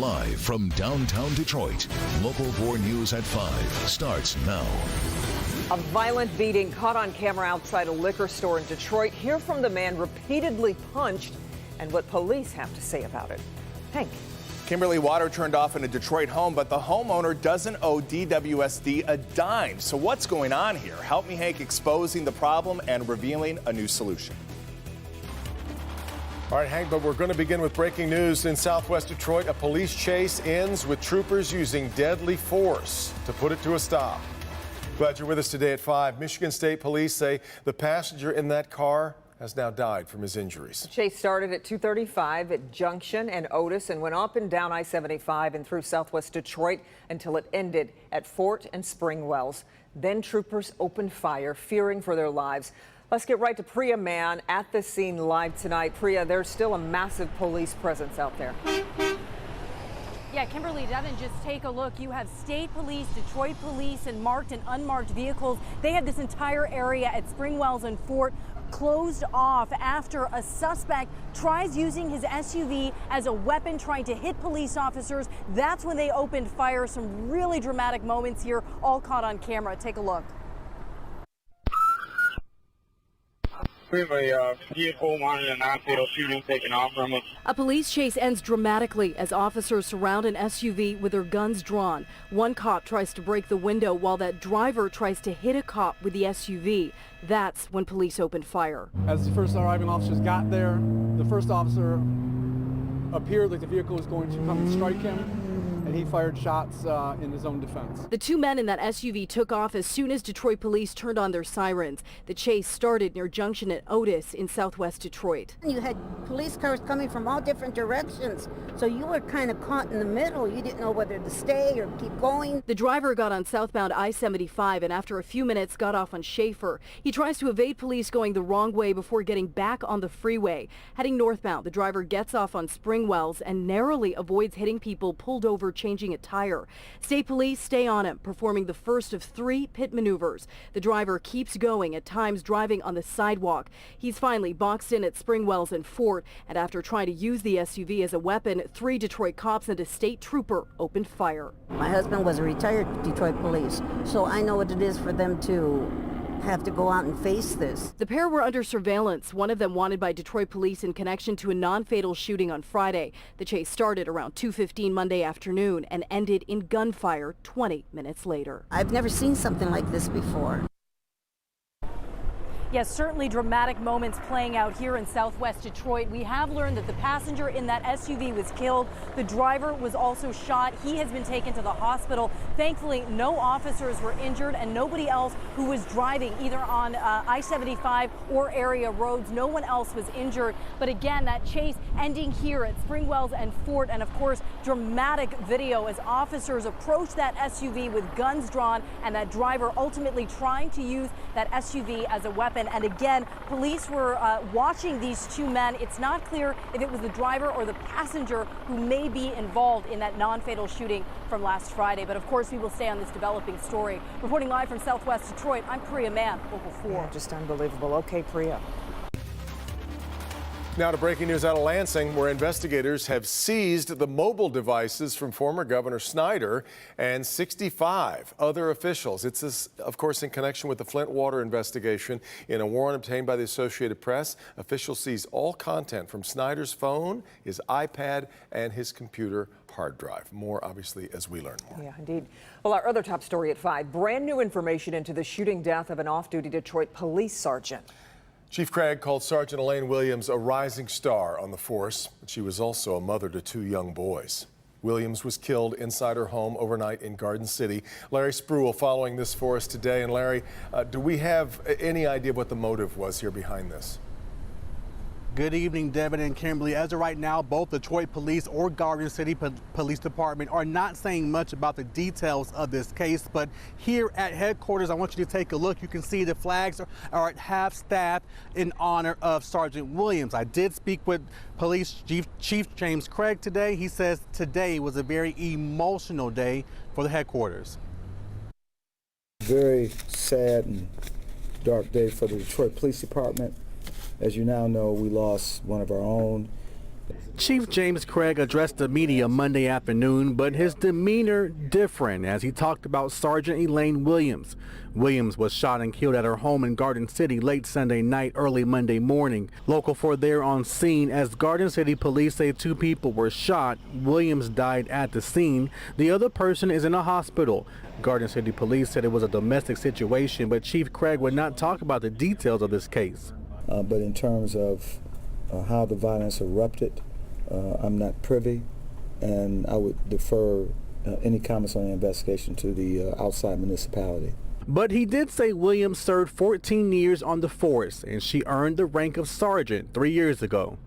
Live from downtown Detroit, Local 4 News at 5 starts now. A violent beating caught on camera outside a liquor store in Detroit. Hear from the man repeatedly punched and what police have to say about it. Hank. Kimberly, water turned off in a Detroit home, but the homeowner doesn't owe DWSD a dime. So what's going on here? Help me, Hank, exposing the problem and revealing a new solution. All right, Hank, but we're going to begin with breaking news in southwest Detroit. A police chase ends with troopers using deadly force to put it to a stop. Glad you're with us today at 5. Michigan State Police say the passenger in that car has now died from his injuries. The chase started at 235 at Junction and Otis and went up and down I-75 and through southwest Detroit until it ended at Fort and Springwells. Then troopers opened fire, fearing for their lives. Let's get right to Priya Mann at the scene live tonight. Priya, there's still a massive police presence out there. Yeah, Kimberly, Devin, just take a look. You have state police, Detroit police, and marked and unmarked vehicles. They have this entire area at Springwells and Fort closed off after a suspect tries using his SUV as a weapon, trying to hit police officers. That's when they opened fire. Some really dramatic moments here, all caught on camera. Take a look. We have a vehicle wanted a non-fatal shooting taken off from us. A police chase ends dramatically as officers surround an SUV with their guns drawn. One cop tries to break the window while that driver tries to hit a cop with the SUV. That's when police opened fire. As the first arriving officers got there, the first officer appeared like the vehicle was going to come and strike him, and he fired shots in his own defense. The two men in that SUV took off as soon as Detroit police turned on their sirens. The chase started near Junction at Otis in southwest Detroit. You had police cars coming from all different directions, so you were kind of caught in the middle. You didn't know whether to stay or keep going. The driver got on southbound I-75 and after a few minutes got off on Schaefer. He tries to evade police going the wrong way before getting back on the freeway. Heading northbound, the driver gets off on Springwells and narrowly avoids hitting people pulled over changing a tire. State police stay on him, performing the first of 3 pit maneuvers. The driver keeps going, at times driving on the sidewalk. He's finally boxed in at Springwells and Fort, and after trying to use the SUV as a weapon, 3 Detroit cops and a state trooper opened fire. My husband was a retired Detroit police, so I know what it is for them to have to go out and face this. The pair were under surveillance, one of them wanted by Detroit police in connection to a non-fatal shooting on Friday. The chase started around 2:15 Monday afternoon and ended in gunfire 20 minutes later. I've never seen something like this before. Yes, certainly dramatic moments playing out here in southwest Detroit. We have learned that the passenger in that SUV was killed. The driver was also shot. He has been taken to the hospital. Thankfully, no officers were injured and nobody else who was driving either on I-75 or area roads. No one else was injured. But again, that chase ending here at Springwells and Fort, and of course, dramatic video as officers approach that SUV with guns drawn and that driver ultimately trying to use that SUV as a weapon. And again, police were watching these two men. It's not clear if it was the driver or the passenger who may be involved in that non-fatal shooting from last Friday. But of course, we will stay on this developing story. Reporting live from southwest Detroit, I'm Priya Mann, Local 4. Yeah, just unbelievable. Okay, Priya. Now to breaking news out of Lansing, where investigators have seized the mobile devices from former Governor Snyder and 65 other officials. It's, of course, in connection with the Flint water investigation. In a warrant obtained by the Associated Press, officials seized all content from Snyder's phone, his iPad, and his computer hard drive. More, obviously, as we learn more. Yeah, indeed. Well, our other top story at 5, brand new information into the shooting death of an off-duty Detroit police sergeant. Chief Craig called Sergeant Elaine Williams a rising star on the force. She was also a mother to 2 young boys. Williams was killed inside her home overnight in Garden City. Larry Spruill following this for us today. And Larry, do we have any idea what the motive was here behind this? Good evening, Devin and Kimberly. As of right now, both Detroit Police or Garden City Police Department are not saying much about the details of this case, but here at headquarters, I want you to take a look. You can see the flags are at half-staff in honor of Sergeant Williams. I did speak with Police Chief James Craig today. He says today was a very emotional day for the headquarters. Very sad and dark day for the Detroit Police Department. As you now know, we lost one of our own, Chief James Craig addressed the media Monday afternoon, but his demeanor different as he talked about Sergeant Elaine Williams. Williams was shot and killed at her home in Garden City late Sunday night, early Monday morning. Local 4 there on scene as Garden City police say 2 people were shot. Williams died at the scene. The other person is in a hospital. Garden City police said it was a domestic situation, but Chief Craig would not talk about the details of this case. But in terms of how the violence erupted, I'm not privy, and I would defer any comments on the investigation to the outside municipality. But he did say Williams served 14 years on the force, and she earned the rank of sergeant 3 years ago.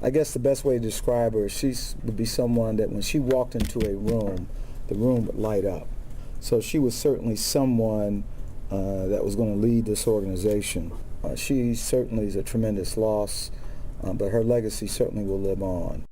I guess the best way to describe her is she would be someone that when she walked into a room, the room would light up. So she was certainly someone that was going to lead this organization. She certainly is a tremendous loss, but her legacy certainly will live on.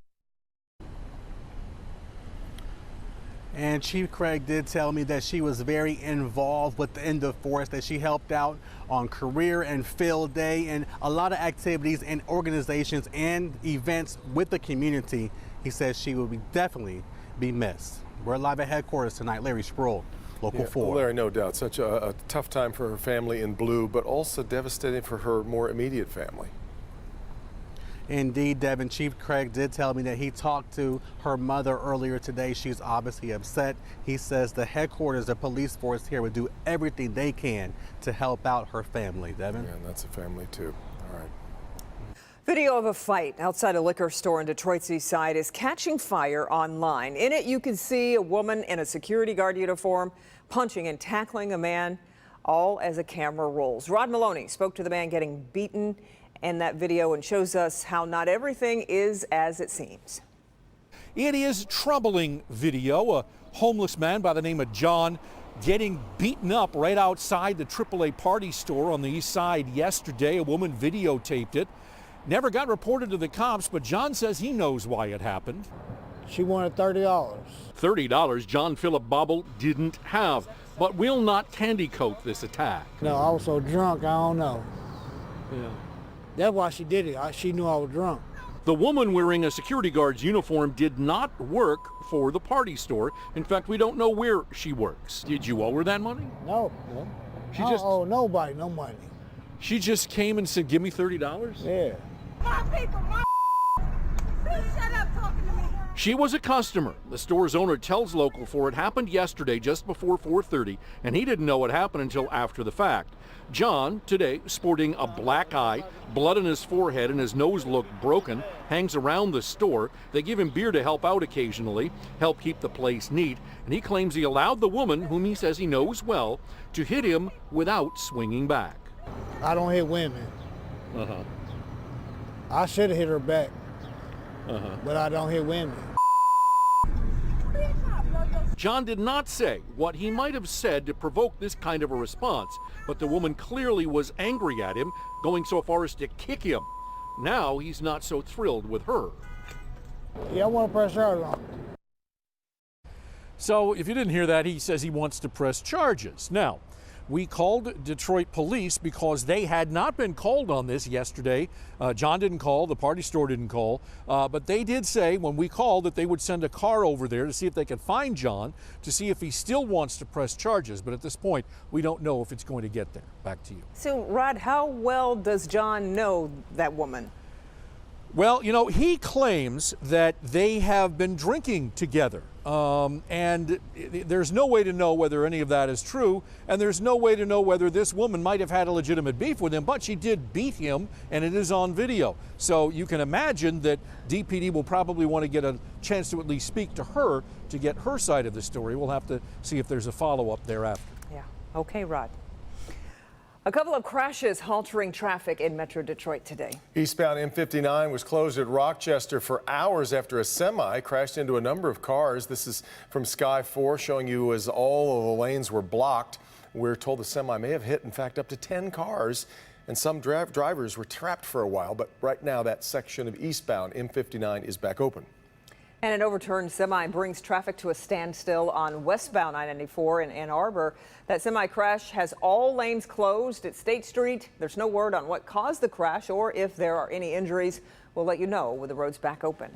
And Chief Craig did tell me that she was very involved within the force, that she helped out on career and field day and a lot of activities and organizations and events with the community. He says she will definitely be missed. We're live at headquarters tonight. Larry Sproul, Local 4. Larry, no doubt. Such a tough time for her family in blue, but also devastating for her more immediate family. Indeed, Devin. Chief Craig did tell me that he talked to her mother earlier today. She's obviously upset. He says the headquarters, the police force here would do everything they can to help out her family. Devin? Yeah, and that's a family too. All right. Video of a fight outside a liquor store in Detroit's East Side is catching fire online. In it, you can see a woman in a security guard uniform punching and tackling a man, all as a camera rolls. Rod Maloney spoke to the man getting beaten in that video and shows us how not everything is as it seems. It is troubling video. A homeless man by the name of John getting beaten up right outside the AAA party store on the east side yesterday. A woman videotaped it. Never got reported to the cops, but John says he knows why it happened. She wanted $30. $30 John Philip Bobble didn't have, but will not candy-coat this attack. No, I was so drunk, I don't know. Yeah. That's why she did it. She knew I was drunk. The woman wearing a security guard's uniform did not work for the party store. In fact, we don't know where she works. Did you owe her that money? No. She I just don't owe nobody no money. She just came and said, "Give me $30." Yeah. My people, Bitch, shut up talking to me. She was a customer. The store's owner tells Local 4 it happened yesterday just before 4:30, and he didn't know it happened until after the fact. John, today, sporting a black eye, blood on his forehead, and his nose looked broken, hangs around the store. They give him beer to help out occasionally, help keep the place neat, and he claims he allowed the woman, whom he says he knows well, to hit him without swinging back. I don't hit women. I should have hit her back, but I don't hit women. John did not say what he might have said to provoke this kind of a response, but the woman clearly was angry at him, going so far as to kick him. Now he's not so thrilled with her. Yeah, I want to press charges on. So if you didn't hear that, he says he wants to press charges. Now, we called Detroit police because they had not been called on this yesterday. John didn't call, the party store didn't call, but they did say when we called that they would send a car over there to see if they could find John, to see if he still wants to press charges. But at this point, we don't know if it's going to get there. Back to you. So, Rod, how well does John know that woman? Well, you know, he claims that they have been drinking together, and there's no way to know whether any of that is true, and there's no way to know whether this woman might have had a legitimate beef with him, but she did beat him, and it is on video. So you can imagine that DPD will probably want to get a chance to at least speak to her to get her side of the story. We'll have to see if there's a follow-up thereafter. Yeah. Okay, Rod. A couple of crashes halting traffic in Metro Detroit today. Eastbound M59 was closed at Rochester for hours after a semi crashed into a number of cars. This is from Sky 4 showing you as all of the lanes were blocked. We're told the semi may have hit, in fact, up to 10 cars, and some drivers were trapped for a while. But right now, that section of eastbound M59 is back open. And an overturned semi brings traffic to a standstill on westbound I-94 in Ann Arbor. That semi crash has all lanes closed at State Street. There's no word on what caused the crash or if there are any injuries. We'll let you know when the road's back open.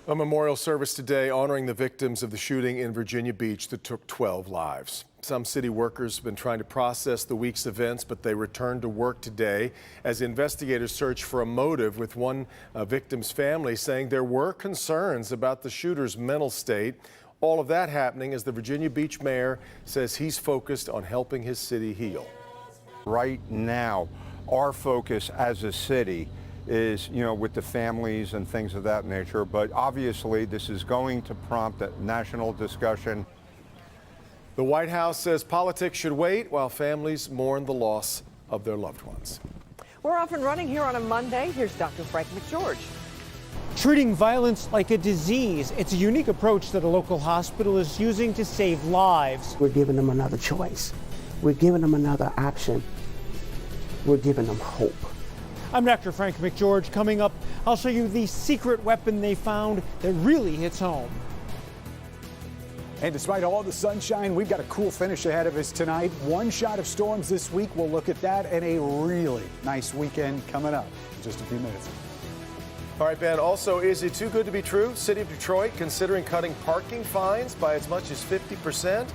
A memorial service today honoring the victims of the shooting in Virginia Beach that took 12 lives. Some city workers have been trying to process the week's events, but they returned to work today as investigators search for a motive, with one victim's family saying there were concerns about the shooter's mental state. All of that happening as the Virginia Beach mayor says he's focused on helping his city heal. Right now, our focus as a city is, with the families and things of that nature. But obviously, this is going to prompt a national discussion. The White House says politics should wait while families mourn the loss of their loved ones. We're off and running here on a Monday. Here's Dr. Frank McGeorge. Treating violence like a disease. It's a unique approach that a local hospital is using to save lives. We're giving them another choice. We're giving them another option. We're giving them hope. I'm Dr. Frank McGeorge. Coming up, I'll show you the secret weapon they found that really hits home. And despite all the sunshine, we've got a cool finish ahead of us tonight. One shot of storms this week. We'll look at that, and a really nice weekend coming up in just a few minutes. All right, Ben, also, is it too good to be true? City of Detroit considering cutting parking fines by as much as 50%,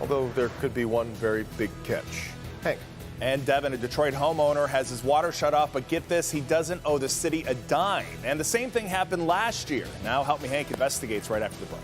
although there could be one very big catch. Hank. And Devin, a Detroit homeowner, has his water shut off, but get this, he doesn't owe the city a dime. And the same thing happened last year. Now Help Me Hank investigates right after the break.